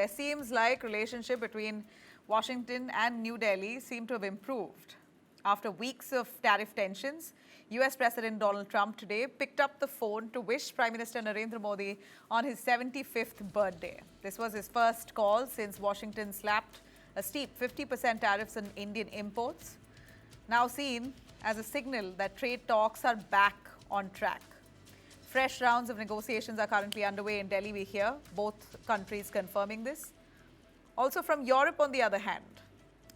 there seems like relationship between Washington and New Delhi seem to have improved. After weeks of tariff tensions, US President Donald Trump today picked up the phone to wish Prime Minister Narendra Modi on his 75th birthday. This was his first call since Washington slapped a steep 50% tariffs on Indian imports, now seen as a signal that trade talks are back on track. Fresh rounds of negotiations are currently underway in Delhi, we hear, both countries confirming this. Also from Europe, on the other hand,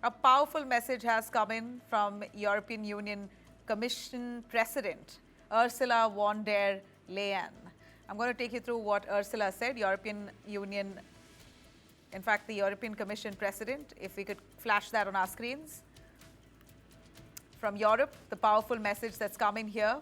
a powerful message has come in from European Union Commission President Ursula von der Leyen. I'm going to take you through what Ursula said. European Union, in fact, the European Commission President, if we could flash that on our screens. From Europe, the powerful message that's coming here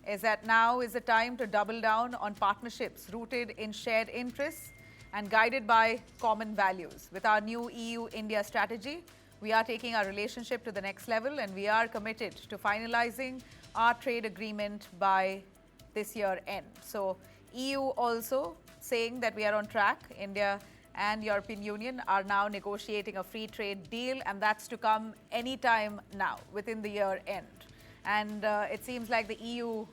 is that now is the time to double down on partnerships rooted in shared interests and guided by common values. With our new EU-India strategy, we are taking our relationship to the next level, and we are committed to finalizing our trade agreement by this year end. So EU also saying that we are on track. India and European Union are now negotiating a free trade deal, and that's to come anytime now, within the year end. And it seems like the EU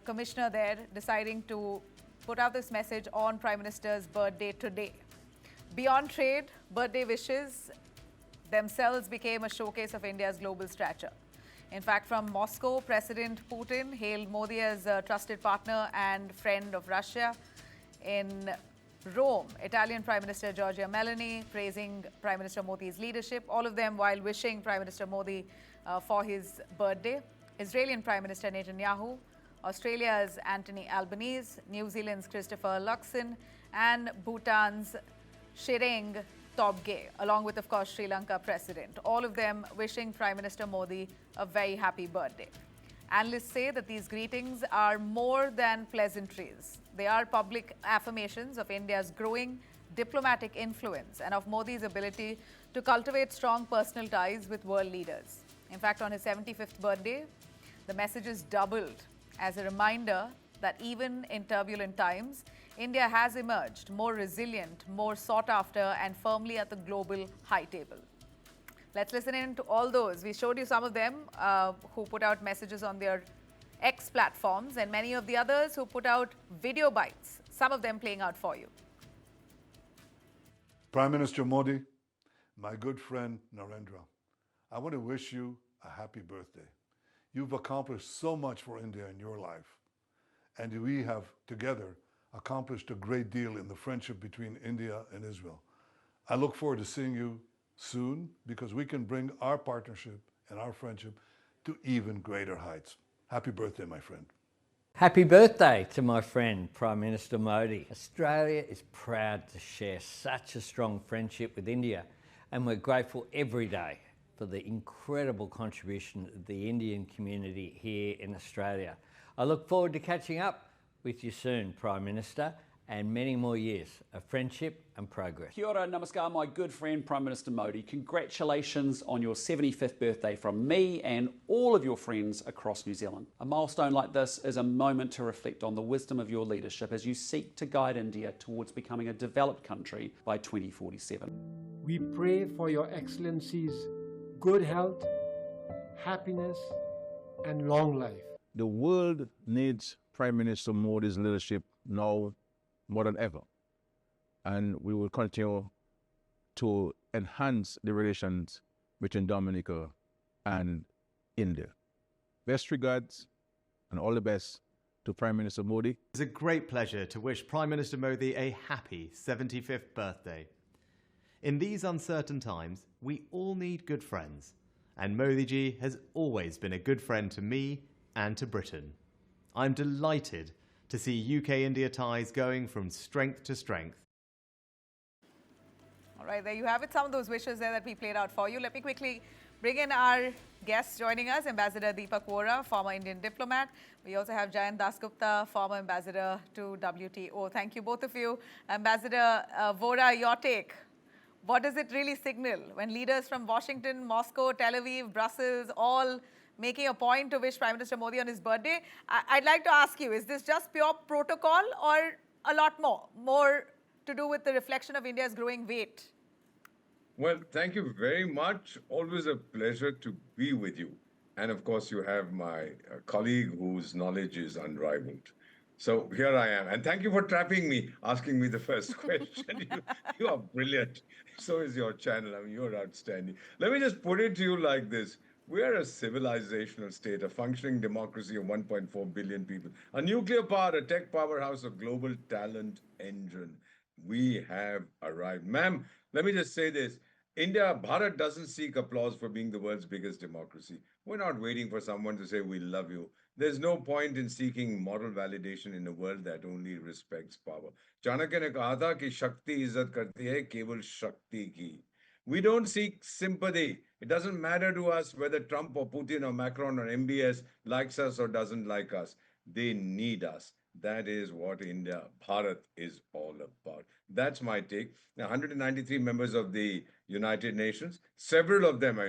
commissioner there deciding to put out this message on Prime Minister's birthday today. Beyond trade, birthday wishes themselves became a showcase of India's global stature. In fact, from Moscow, President Putin hailed Modi as a trusted partner and friend of Russia. In Rome, Italian Prime Minister Giorgia Meloni praising Prime Minister Modi's leadership, all of them while wishing Prime Minister Modi for his birthday. Israeli Prime Minister Netanyahu, Australia's Anthony Albanese, New Zealand's Christopher Luxon, and Bhutan's Tshering Tobgay, along with, of course, Sri Lanka President. All of them wishing Prime Minister Modi a very happy birthday. Analysts say that these greetings are more than pleasantries. They are public affirmations of India's growing diplomatic influence and of Modi's ability to cultivate strong personal ties with world leaders. In fact, on his 75th birthday, the messages doubled as a reminder that even in turbulent times, India has emerged more resilient, more sought after, and firmly at the global high table. Let's listen in to all those. We showed you some of them who put out messages on their X platforms, and many of the others who put out video bites, some of them playing out for you. Prime Minister Modi, my good friend Narendra, I want to wish you a happy birthday. You've accomplished so much for India in your life, and we have together accomplished a great deal in the friendship between India and Israel. I look forward to seeing you soon, because we can bring our partnership and our friendship to even greater heights. Happy birthday, my friend. Happy birthday to my friend, Prime Minister Modi. Australia is proud to share such a strong friendship with India, and we're grateful every day for the incredible contribution of the Indian community here in Australia. I look forward to catching up with you soon, Prime Minister, and many more years of friendship and progress. Kia ora, namaskar, my good friend Prime Minister Modi. Congratulations on your 75th birthday from me and all of your friends across New Zealand. A milestone like this is a moment to reflect on the wisdom of your leadership as you seek to guide India towards becoming a developed country by 2047. We pray for Your Excellency's good health, happiness, and long life. The world needs Prime Minister Modi's leadership now more than ever. And we will continue to enhance the relations between Dominica and India. Best regards and all the best to Prime Minister Modi. It's a great pleasure to wish Prime Minister Modi a happy 75th birthday. In these uncertain times, we all need good friends, and Modi ji has always been a good friend to me and to Britain. I'm delighted to see UK-India ties going from strength to strength. All right, there you have it. Some of those wishes there that we played out for you. Let me quickly bring in our guests joining us. Ambassador Deepak Vora, former Indian diplomat. We also have Jayant Dasgupta, former ambassador to WTO. Thank you, both of you. Ambassador Vora, your take. What does it really signal when leaders from Washington, Moscow, Tel Aviv, Brussels, all making a point to wish Prime Minister Modi on his birthday? I'd like to ask you, is this just pure protocol or a lot more to do with the reflection of India's growing weight? Well, thank you very much. Always a pleasure to be with you. And of course, you have my colleague whose knowledge is unrivaled. So here I am. And thank you for trapping me, asking me the first question. You are brilliant. So is your channel. I mean, you're outstanding. Let me just put it to you like this. We are a civilizational state, a functioning democracy of 1.4 billion people, a nuclear power, a tech powerhouse, a global talent engine. We have arrived. Ma'am, let me just say this. India, Bharat doesn't seek applause for being the world's biggest democracy. We're not waiting for someone to say, we love you. There's no point in seeking moral validation in a world that only respects power. Chanakya ne kaha tha ki Shakti izzat karti hai keval Shakti ki. We don't seek sympathy. It doesn't matter to us whether Trump or Putin or Macron or MBS likes us or doesn't like us. They need us. That is what India, Bharat is all about. That's my take. Now, 193 members of the United Nations, several of them,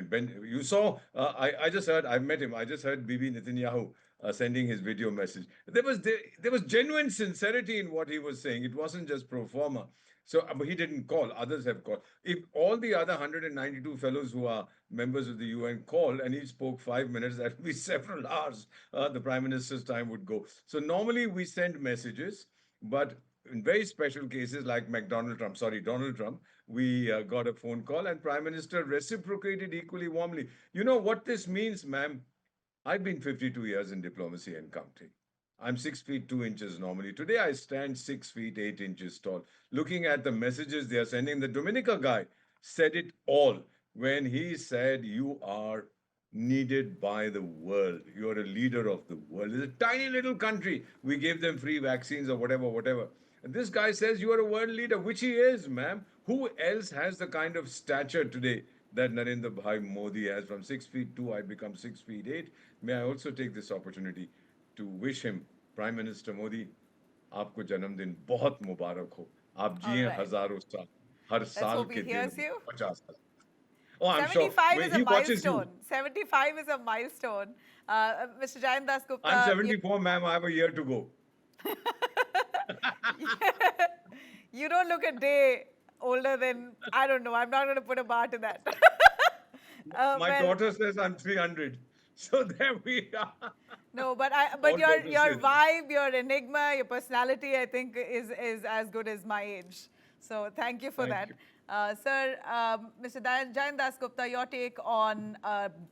you saw, I just heard, I've met him, I just heard Bibi Netanyahu sending his video message. There was genuine sincerity in what he was saying. It wasn't just pro forma. So, but he didn't call. Others have called. If all the other 192 fellows who are members of the UN called and he spoke 5 minutes, that would be several hours. The Prime Minister's time would go. So normally we send messages, but in very special cases like Donald Trump, we got a phone call and Prime Minister reciprocated equally warmly. You know what this means, ma'am? I've been 52 years in diplomacy and counting. I'm 6 feet 2 inches normally. Today I stand 6 feet 8 inches tall. Looking at the messages they are sending, the Dominica guy said it all when he said, you are needed by the world. You're a leader of the world. It's a tiny little country. We gave them free vaccines or whatever. And this guy says you are a world leader, which he is, ma'am. Who else has the kind of stature today that Narendra Bhai Modi has? From 6 feet 2, I become 6 feet 8. May I also take this opportunity to wish him, Prime Minister Modi, आपको जन्मदिन बहुत मुबारक हो. आप जिए हजारों साल, हर साल के दिन 50 साल. Oh, I'm 75 sure. is a He watches you. milestone. 75 is a milestone. Mr. Jayan Das Gupta. I'm 74, ma'am. I have a year to go. You don't look a day older than, I don't know. I'm not going to put a bar to that. My daughter says I'm 300. So there we are. No, but your vibe, your enigma, your personality, I think is as good as my age. So thank you for that. Sir, Mr. Jayan Das Gupta, your take on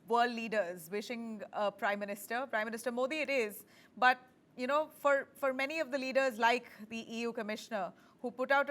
world leaders wishing Prime Minister Modi it is, but you know, for many of the leaders like the EU Commissioner who put out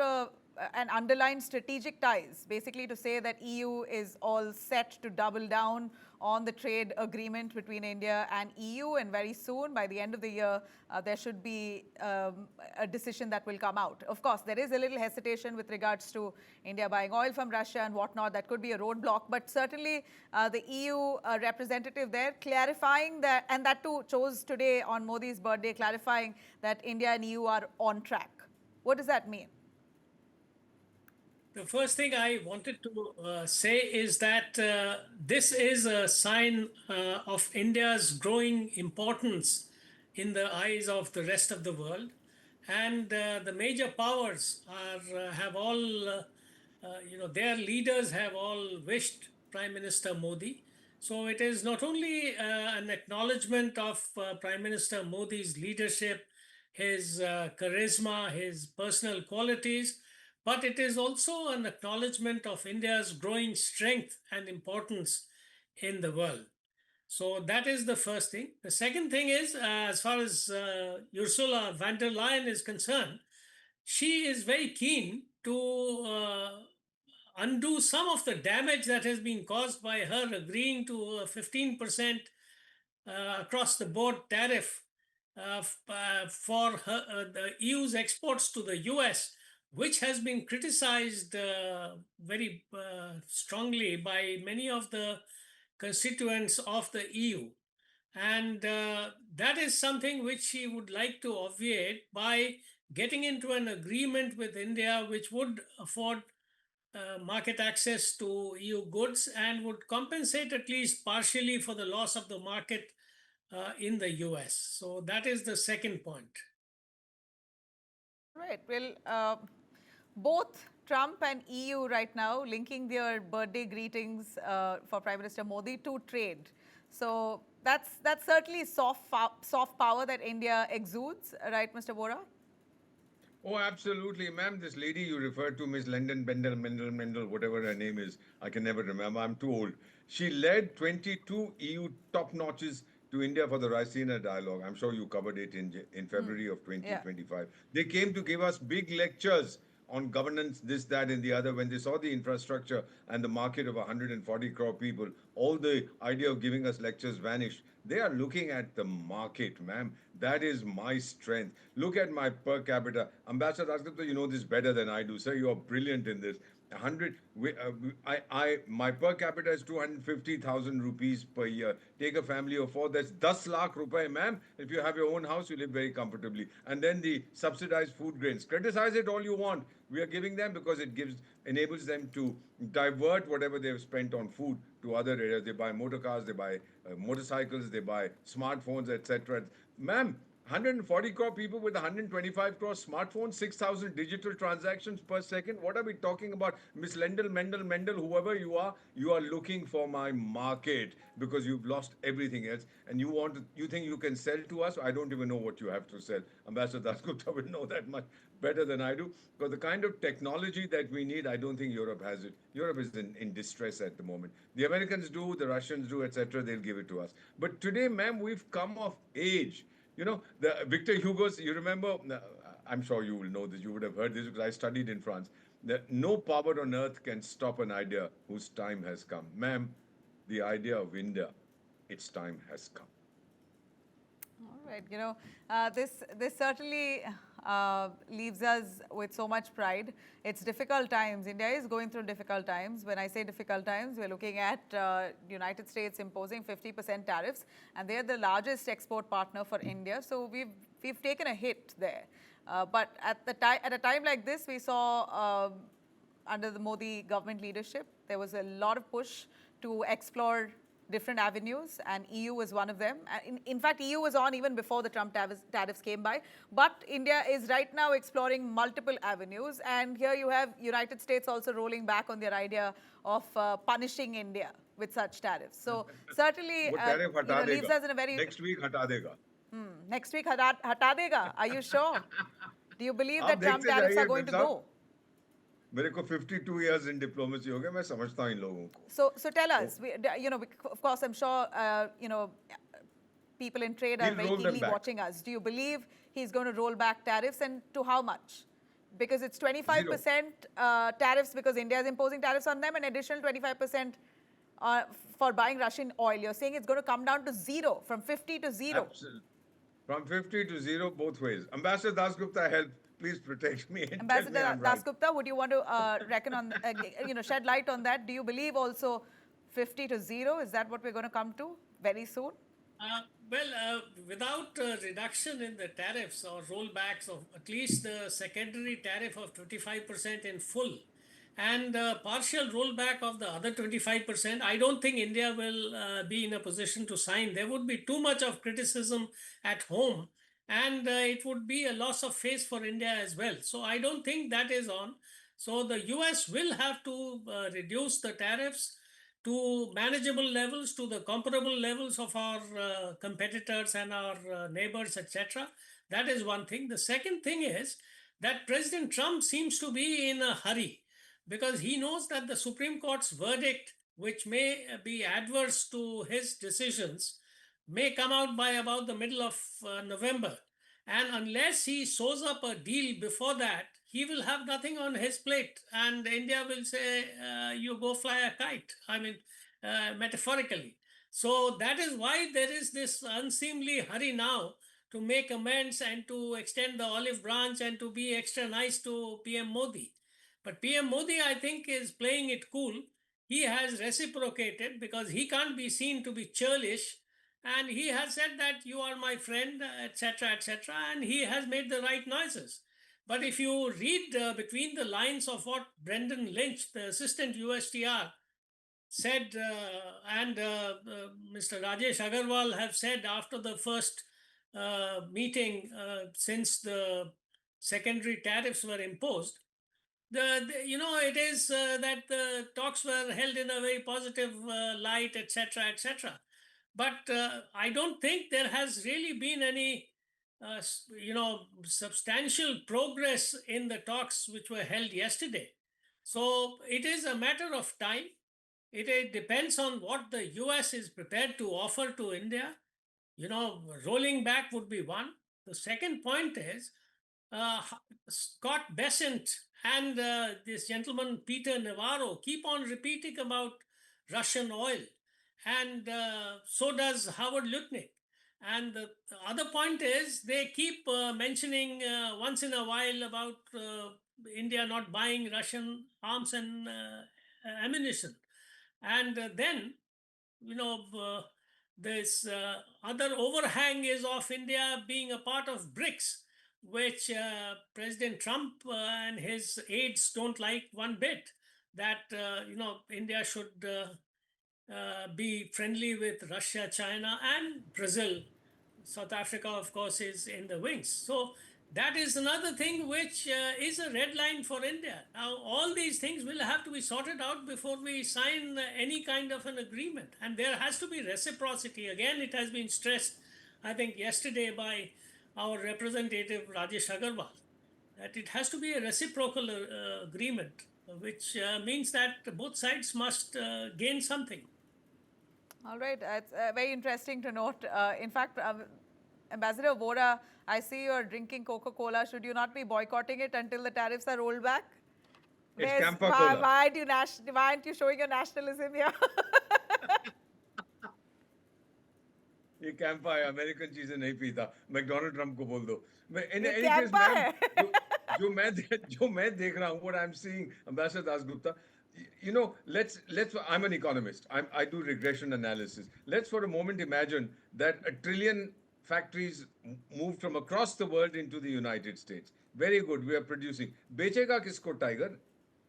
an underlined strategic ties, basically to say that EU is all set to double down on the trade agreement between India and EU, and very soon, by the end of the year, there should be a decision that will come out. Of course, there is a little hesitation with regards to India buying oil from Russia and whatnot. That could be a roadblock, but certainly the EU representative there clarifying that, and that too chose today on Modi's birthday, clarifying that India and EU are on track. What does that mean? The first thing I wanted to say is that this is a sign of India's growing importance in the eyes of the rest of the world. And the major powers have all, their leaders have all wished Prime Minister Modi. So it is not only an acknowledgement of Prime Minister Modi's leadership, his charisma, his personal qualities, but it is also an acknowledgement of India's growing strength and importance in the world. So that is the first thing. The second thing is, as far as Ursula von der Leyen is concerned, she is very keen to undo some of the damage that has been caused by her agreeing to a 15% across the board tariff for the EU's exports to the US, which has been criticized very strongly by many of the constituents of the EU. And that is something which she would like to obviate by getting into an agreement with India, which would afford market access to EU goods and would compensate at least partially for the loss of the market in the US. So that is the second point. Right. Well, both Trump and EU right now linking their birthday greetings for Prime Minister Modi to trade. So that's certainly soft power that India exudes, right, Mr. Bora? Oh, absolutely, ma'am. This lady you referred to, Miss London Mendel, whatever her name is, I can never remember. I'm too old. She led 22 EU top notches to India for the Raisina dialogue. I'm sure you covered it in February of Yeah. 2025. They came to give us big lectures on governance, this, that, and the other. When they saw the infrastructure and the market of 140 crore people, all the idea of giving us lectures vanished. They are looking at the market, ma'am. That is my strength. Look at my per capita. Ambassador Dasgupta, you know this better than I do. Sir, you are brilliant in this. 100, my per capita is 250,000 rupees per year. Take a family of four, that's 10 lakh rupees, ma'am. If you have your own house, you live very comfortably. And then the subsidized food grains. Criticize it all you want. We are giving them because it enables them to divert whatever they've spent on food to other areas. They buy motor cars, they buy motorcycles, they buy smartphones, etc. Ma'am, 140 crore people with 125 crore smartphones, 6,000 digital transactions per second. What are we talking about? Miss Mendel, whoever you are looking for my market because you've lost everything else and you think you can sell to us? I don't even know what you have to sell. Ambassador Dasgupta will know that much better than I do. Because the kind of technology that we need, I don't think Europe has it. Europe is in distress at the moment. The Americans do, the Russians do, etc. They'll give it to us. But today, ma'am, we've come of age. You know, the Victor Hugo's, you remember, I'm sure you will know this, you would have heard this because I studied in France, that no power on earth can stop an idea whose time has come. Ma'am, the idea of India, its time has come. All right, this certainly leaves us with so much pride. It's difficult times. India is going through difficult times. When I say difficult times, we're looking at United States imposing 50% tariffs, and they're the largest export partner for India. So we've taken a hit there. But at a time like this, we saw under the Modi government leadership, there was a lot of push to explore different avenues, and EU was one of them. In fact, EU was on even before the Trump tariffs came by. But India is right now exploring multiple avenues, and here you have United States also rolling back on their idea of punishing India with such tariffs. So certainly leaves us in a very... Next week, hata dega. Next week, hata dega. Are you sure? Do you believe that Trump tariffs are going to go? मेरे को 52 years in diplomacy हो गए, मैं समझता हूँ इन लोगों को. So tell us, of course, I'm sure, people in trade are very keenly watching us. Do you believe he's going to roll back tariffs, and to how much? Because it's 25% tariffs because India is imposing tariffs on them, and additional 25% for buying Russian oil. You're saying it's going to come down to zero, from 50 to zero. Absolutely. From 50 to zero both ways. Ambassador Dasgupta, help. Please protect me. Ambassador Dasgupta, would you want to reckon on, shed light on that? Do you believe also 50 to 0? Is that what we're going to come to very soon? Without reduction in the tariffs or rollbacks of at least the secondary tariff of 25% in full and partial rollback of the other 25%, I don't think India will be in a position to sign. There would be too much of criticism at home, and it would be a loss of face for India as well. So I don't think that is on. So the US will have to reduce the tariffs to manageable levels, to the comparable levels of our competitors and our neighbors, etc. That is one thing. The second thing is that President Trump seems to be in a hurry because he knows that the Supreme Court's verdict, which may be adverse to his decisions, may come out by about the middle of November. And unless he sews up a deal before that, he will have nothing on his plate. And India will say, you go fly a kite, metaphorically. So that is why there is this unseemly hurry now to make amends and to extend the olive branch and to be extra nice to PM Modi. But PM Modi, I think, is playing it cool. He has reciprocated because he can't be seen to be churlish. And he has said that you are my friend, etc., etc., and he has made the right noises. But if you read between the lines of what Brendan Lynch, the assistant USTR, said, and Mr. Rajesh Agarwal have said after the first meeting since the secondary tariffs were imposed, it is that the talks were held in a very positive light, etc., etc. But I don't think there has really been any, substantial progress in the talks which were held yesterday. So it is a matter of time. It depends on what the US is prepared to offer to India. Rolling back would be one. The second point is uh, Scott Bessent and this gentleman Peter Navarro keep on repeating about Russian oil, and so does Howard Lutnick. And the other point is they keep mentioning once in a while about India not buying Russian arms and ammunition. And then, you know, this other overhang is of India being a part of BRICS, which President Trump and his aides don't like one bit. That India should be friendly with Russia, China, and Brazil. South Africa, of course, is in the wings. So that is another thing which is a red line for India. Now, all these things will have to be sorted out before we sign any kind of an agreement. And there has to be reciprocity. Again, it has been stressed, I think, yesterday by our representative Rajesh Agarwal, that it has to be a reciprocal agreement, which means that both sides must gain something. All right, it's very interesting to note. In fact, Ambassador Vora, I see you're drinking Coca-Cola. Should you not be boycotting it until the tariffs are rolled back? It's Where's- Campa why, Cola. why aren't you showing your nationalism here? ये कैंपा है, American चीजें नहीं पीता, McDonald Trump को बोल दो। ये any case Campa ma'am, है। जो मैं देख रहा हूँ, what I'm seeing, Ambassador Dasgupta, I'm an economist. I do regression analysis. Let's for a moment imagine that 1 trillion factories moved from across the world into the United States. Very good, we are producing. बेचेगा किसको tiger?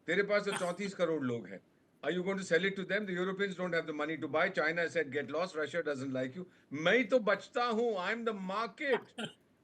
तेरे पास तो 34 करोड़ लोग हैं. Are you going to sell it to them? The Europeans don't have the money to buy. China said, get lost. Russia doesn't like you. मैं तो बचता हूँ. I'm the market.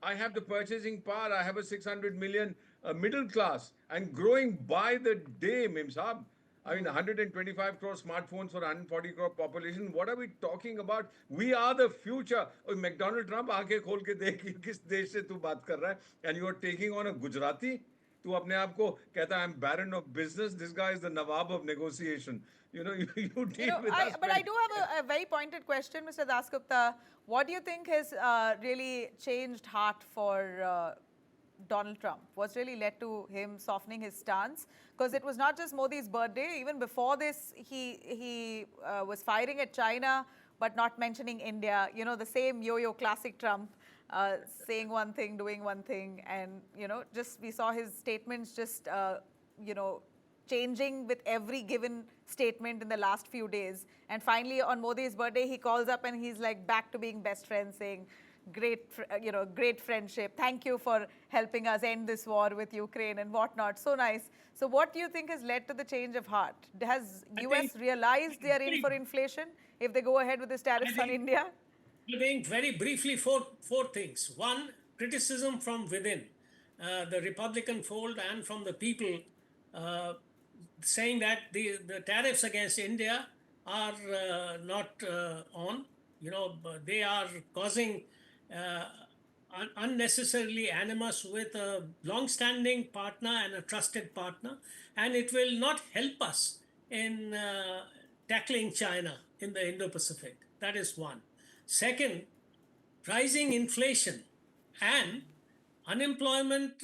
I have the purchasing power. I have a 600 million middle class and growing by the day, Mim Saab. I mean, 125 crore smartphones for 140 crore population. What are we talking about? We are the future. Oh, McDonald Trump, आंखें खोल के देख किस देश से तू बात कर रहा है? And you are taking on a Gujarati? तू अपने आप को कहता है I'm baron of business. This guy is the Nawab of negotiation. You deal with us. But I do have a very pointed question, Mr. Dasgupta. What do you think has really changed heart for Donald Trump? What's really led to him softening his stance? Because it was not just Modi's birthday. Even before this, he was firing at China, but not mentioning India. The same yo-yo classic Trump. Saying one thing, doing one thing, and just we saw his statements just changing with every given statement in the last few days. And finally, on Modi's birthday, he calls up and he's like back to being best friends, saying, great friendship. Thank you for helping us end this war with Ukraine and whatnot. So nice. So what do you think has led to the change of heart? Has US realized they are in for inflation if they go ahead with this tariffs on India? I think very briefly four things. One, criticism from within the Republican fold and from the people, saying that the tariffs against India are not on. They are causing unnecessarily animus with a long-standing partner and a trusted partner, and it will not help us in tackling China in the Indo-Pacific. That is one. Second, rising inflation and unemployment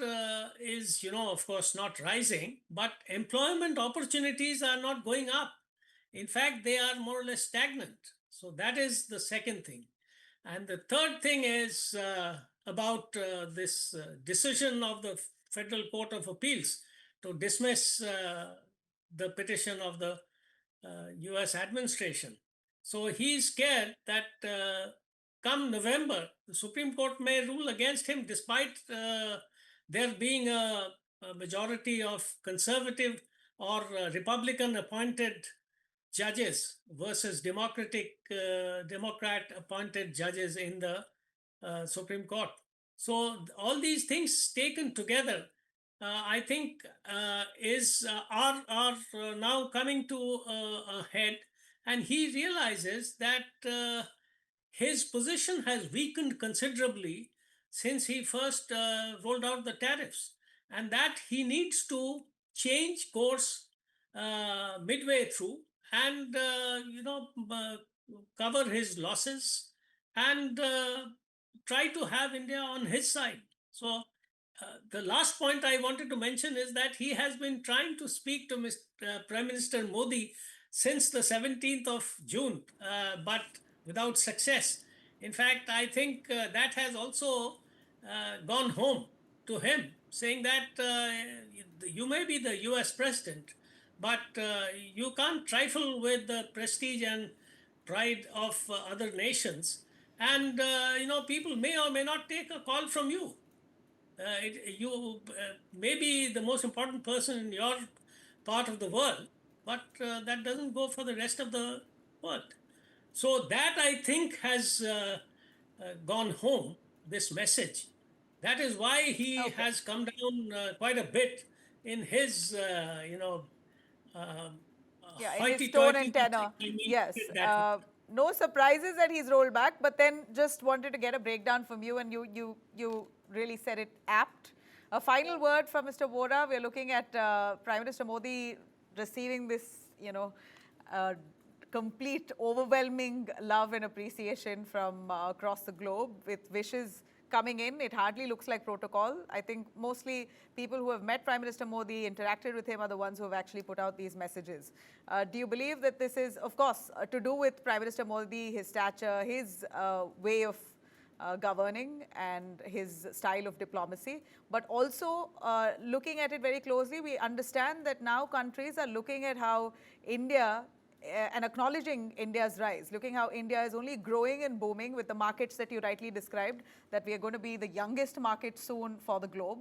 is, of course, not rising, but employment opportunities are not going up. In fact, they are more or less stagnant. So that is the second thing. And the third thing is about this decision of the Federal Court of Appeals to dismiss the petition of the US administration. So he is scared that come November, the Supreme Court may rule against him despite there being a majority of conservative or Republican appointed judges versus Democrat appointed judges in the Supreme Court. So all these things taken together I think are now coming to a head, and he realizes that his position has weakened considerably since he first rolled out the tariffs, and that he needs to change course midway through and cover his losses and try to have India on his side. So the last point I wanted to mention is that he has been trying to speak to Prime Minister Modi since the 17th of June, but without success. In fact, I think that has also gone home to him, saying that you may be the US president, but you can't trifle with the prestige and pride of other nations. And, people may or may not take a call from you. You may be the most important person in your part of the world, but that doesn't go for the rest of the world. So that, I think, has gone home, this message. That is why he has come down quite a bit in his, Yeah, in his tone hoity-toity. and tenor. Yes. No surprises that he's rolled back, but then just wanted to get a breakdown from you, and you really said it apt. A final word from Mr. Vora. We're looking at Prime Minister Modi receiving this, complete, overwhelming love and appreciation from across the globe, with wishes coming in. It hardly looks like protocol. I think mostly people who have met Prime Minister Modi, interacted with him, are the ones who have actually put out these messages. Do you believe that this is, of course, to do with Prime Minister Modi, his stature, his way of governing and his style of diplomacy, but also looking at it very closely, we understand that now countries are looking at how India and acknowledging India's rise, looking how India is only growing and booming with the markets that you rightly described, that we are going to be the youngest market soon for the globe.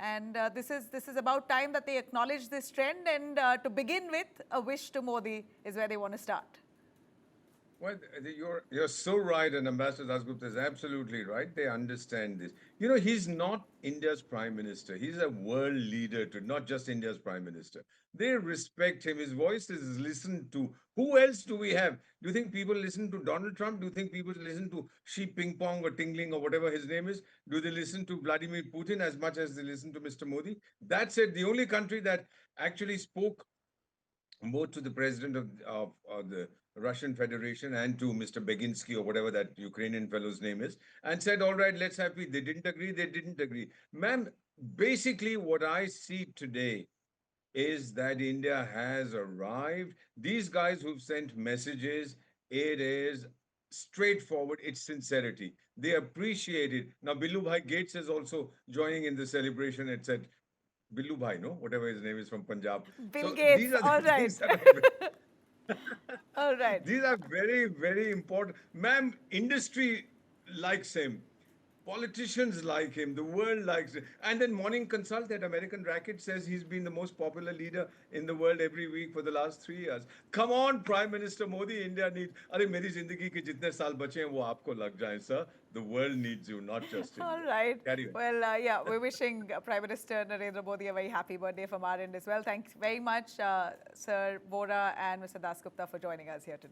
And this is about time that they acknowledge this trend, and to begin with, a wish to Modi is where they want to start. Well, you're so right, and Ambassador Dasgupta is absolutely right. They understand this. He's not India's prime minister. He's a world leader, not just India's prime minister. They respect him. His voice is listened to. Who else do we have? Do you think people listen to Donald Trump? Do you think people listen to Xi Jinping or Tingling or whatever his name is? Do they listen to Vladimir Putin as much as they listen to Mr. Modi? That's it. The only country that actually spoke both to the president of the Russian Federation and to Mr. Beginsky or whatever that Ukrainian fellow's name is, and said, all right, let's have peace. They didn't agree. Ma'am, basically what I see today is that India has arrived. These guys who've sent messages, it is straightforward, it's sincerity. They appreciate it. Now, Billu Bhai Gates is also joining in the celebration. It said, Billu Bhai, no? Whatever his name is, from Punjab. Bill Gates, these are all the right. things that All right. These are very, very important. Ma'am, industry likes him. Politicians like him. The world likes him. And then Morning Consult, that American racket, says he's been the most popular leader in the world every week for the last 3 years. Come on, Prime Minister Modi, India needs... Arey, meri zindagi ke jitne saal bache hain, wo aapko lag jaye, sir. The world needs you, not just India. All right. Carry on. Well, yeah, we're wishing Prime Minister Narendra Modi a very happy birthday from our end as well. Thanks very much, Sir Vora and Mr. Dasgupta, for joining us here today.